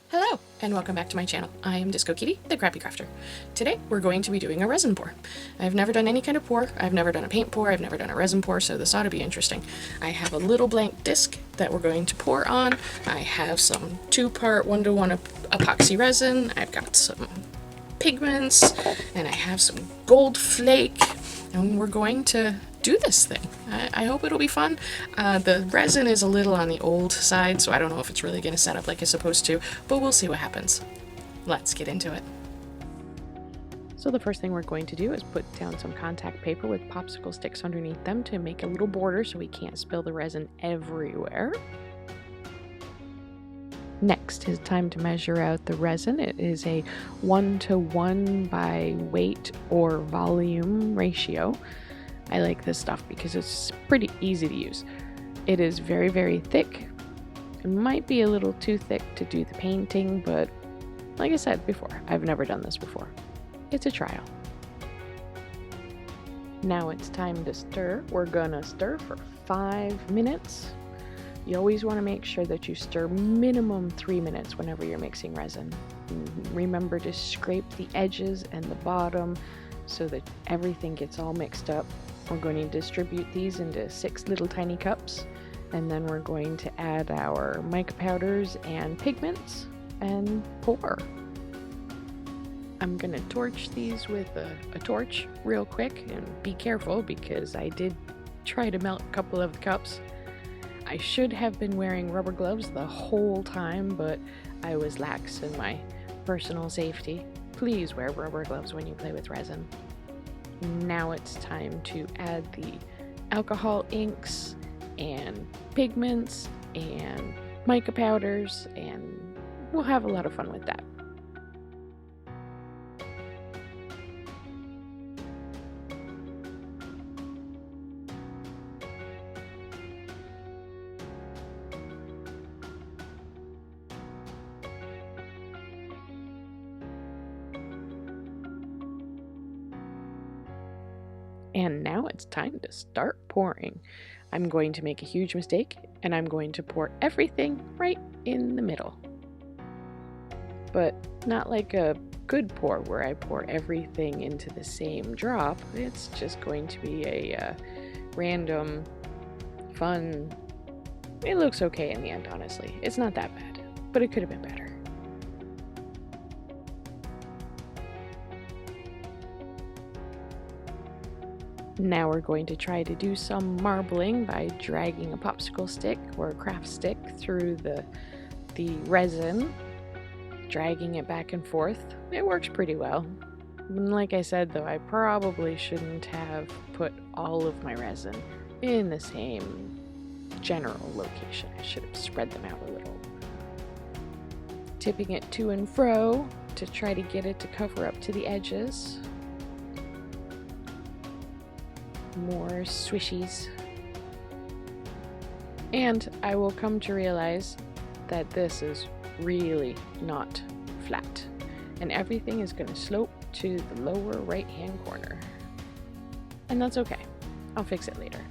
Hello, and welcome back to my channel. I am Disco Kitty, the Crappy Crafter. Today, we're going to be doing a resin pour. I've never done any kind of pour. I've never done a paint pour. I've never done a resin pour, so this ought to be interesting. I have a little blank disc that we're going to pour on. I have some 2-part 1-to-1 epoxy resin. I've got some pigments, and I have some gold flake, and we're going to do this thing. I hope it'll be fun. The resin is a little on the old side, so I don't know if it's really going to set up like it's supposed to, but we'll see what happens. Let's get into it. So the first thing we're going to do is put down some contact paper with popsicle sticks underneath them to make a little border so we can't spill the resin everywhere. Next is time to measure out the resin. It is a 1-to-1 by weight or volume ratio. I like this stuff because it's pretty easy to use. It is very, very thick. It might be a little too thick to do the painting, but like I said before, I've never done this before. It's a trial. Now it's time to stir. We're gonna stir for 5 minutes. You always want to make sure that you stir minimum 3 minutes whenever you're mixing resin. Remember to scrape the edges and the bottom so that everything gets all mixed up. We're going to distribute these into 6 little tiny cups, and then we're going to add our mica powders and pigments and pour. I'm going to torch these with a torch real quick, and be careful because I did try to melt a couple of the cups. I should have been wearing rubber gloves the whole time, but I was lax in my personal safety. Please wear rubber gloves when you play with resin. Now it's time to add the alcohol inks and pigments and mica powders, and we'll have a lot of fun with that. And now it's time to start pouring. I'm going to make a huge mistake, and I'm going to pour everything right in the middle. But not like a good pour where I pour everything into the same drop. It's just going to be a random, fun. It looks okay in the end, honestly. It's not that bad, but it could have been better. Now we're going to try to do some marbling by dragging a popsicle stick or a craft stick through the resin, dragging it back and forth. It works pretty well. Like I said though, I probably shouldn't have put all of my resin in the same general location. I should have spread them out a little. Tipping it to and fro to try to get it to cover up to the edges. More swishies. And I will come to realize that this is really not flat, and everything is going to slope to the lower right hand corner. And that's okay. I'll fix it later.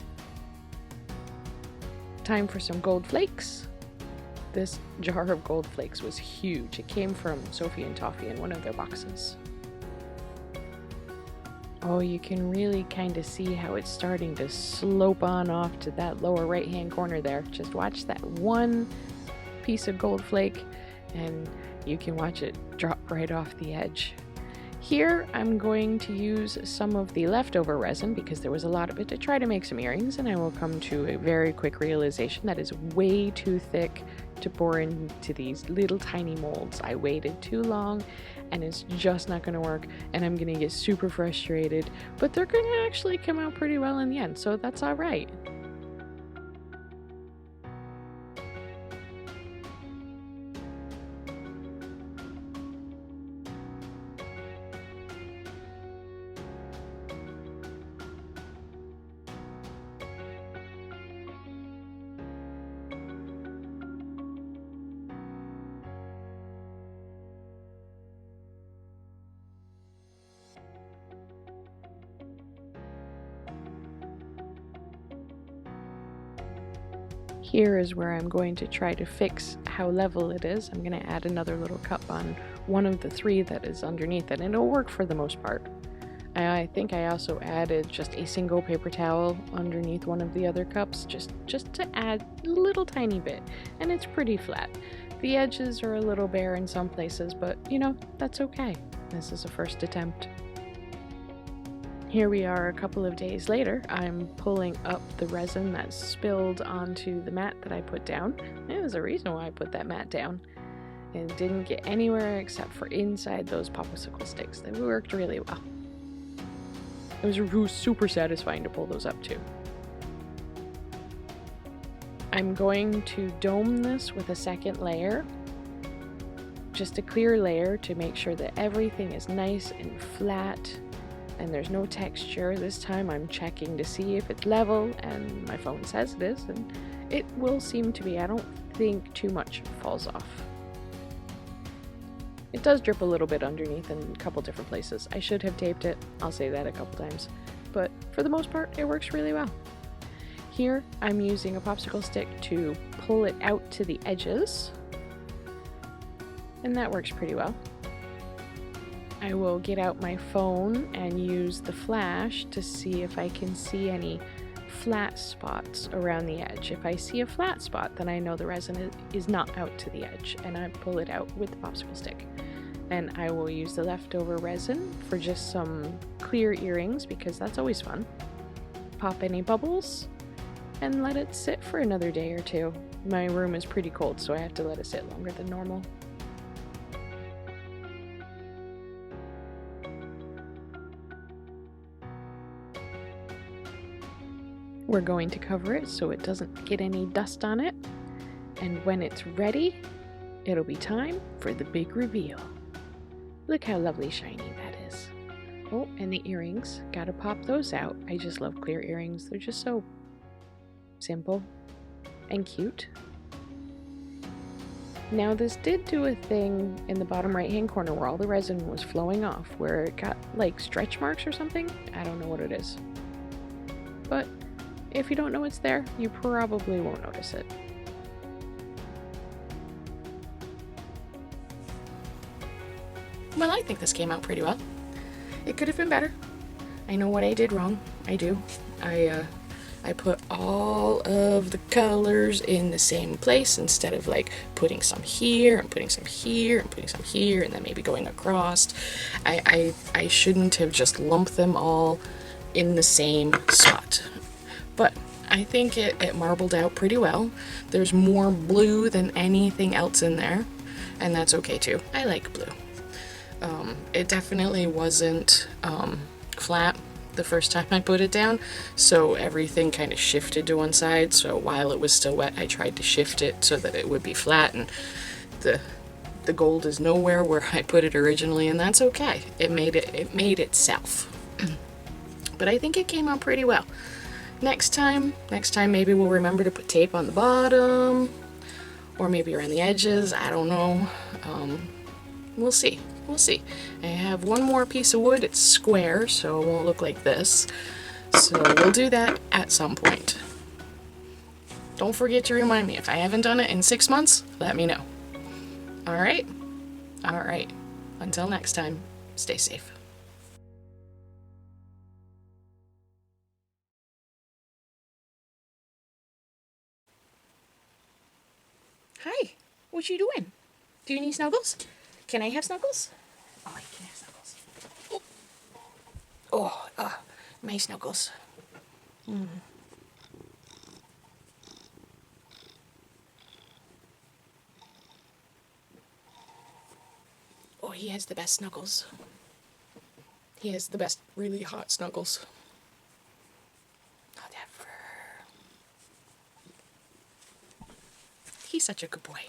Time for some gold flakes. This jar of gold flakes was huge. It came from Sophie and Toffee in one of their boxes. Oh, you can really kind of see how it's starting to slope on off to that lower right hand corner there. Just watch that one piece of gold flake and you can watch it drop right off the edge. Here I'm going to use some of the leftover resin because there was a lot of it to try to make some earrings, and I will come to a very quick realization that is way too thick to pour into these little tiny molds. I waited too long and it's just not going to work, and I'm going to get super frustrated, but they're going to actually come out pretty well in the end, so that's all right. Here is where I'm going to try to fix how level it is. I'm going to add another little cup on one of the 3 that is underneath it, and it'll work for the most part. I think I also added just a single paper towel underneath one of the other cups, just to add a little tiny bit, and it's pretty flat. The edges are a little bare in some places, but you know, that's okay. This is a first attempt. Here we are a couple of days later. I'm pulling up the resin that spilled onto the mat that I put down. There's a reason why I put that mat down. It didn't get anywhere except for inside those popsicle sticks. They worked really well. It was super satisfying to pull those up too. I'm going to dome this with a second layer. Just a clear layer to make sure that everything is nice and flat and there's no texture. This time I'm checking to see if it's level, and my phone says it is, and it will seem to be. I don't think too much falls off. It does drip a little bit underneath in a couple different places. I should have taped it, I'll say that a couple times, but for the most part it works really well. Here I'm using a popsicle stick to pull it out to the edges, and that works pretty well. I will get out my phone and use the flash to see if I can see any flat spots around the edge. If I see a flat spot, then I know the resin is not out to the edge, and I pull it out with the popsicle stick. And I will use the leftover resin for just some clear earrings, because that's always fun. Pop any bubbles and let it sit for another day or 2. My room is pretty cold, so I have to let it sit longer than normal. We're going to cover it so it doesn't get any dust on it, and when it's ready, it'll be time for the big reveal. Look how lovely shiny that is. Oh, and the earrings, gotta pop those out. I just love clear earrings. They're just so simple and cute. Now this did do a thing in the bottom right hand corner where all the resin was flowing off, where it got like stretch marks or something. I don't know what it is, but if you don't know it's there, you probably won't notice it. Well, I think this came out pretty well. It could have been better. I know what I did wrong. I do. I put all of the colors in the same place instead of like putting some here and putting some here and putting some here and then maybe going across. I shouldn't have just lumped them all in the same spot. But I think it marbled out pretty well. There's more blue than anything else in there, and that's okay too. I like blue. It definitely wasn't flat the first time I put it down, so everything kind of shifted to one side. So while it was still wet, I tried to shift it so that it would be flat, and the gold is nowhere where I put it originally, and that's okay. It made itself. But I think it came out pretty well. Next time maybe we'll remember to put tape on the bottom, or maybe around the edges. I don't know. We'll see. I have one more piece of wood. It's square, so it won't look like this. So we'll do that at some point. Don't forget to remind me. If I haven't done it in 6 months, let me know. All right? Until next time, stay safe. Hi, what you doing? Do you need snuggles? Can I have snuggles? Oh, I can have snuggles. My snuggles. Oh, he has the best snuggles. He has the best really hot snuggles. Not ever. He's such a good boy.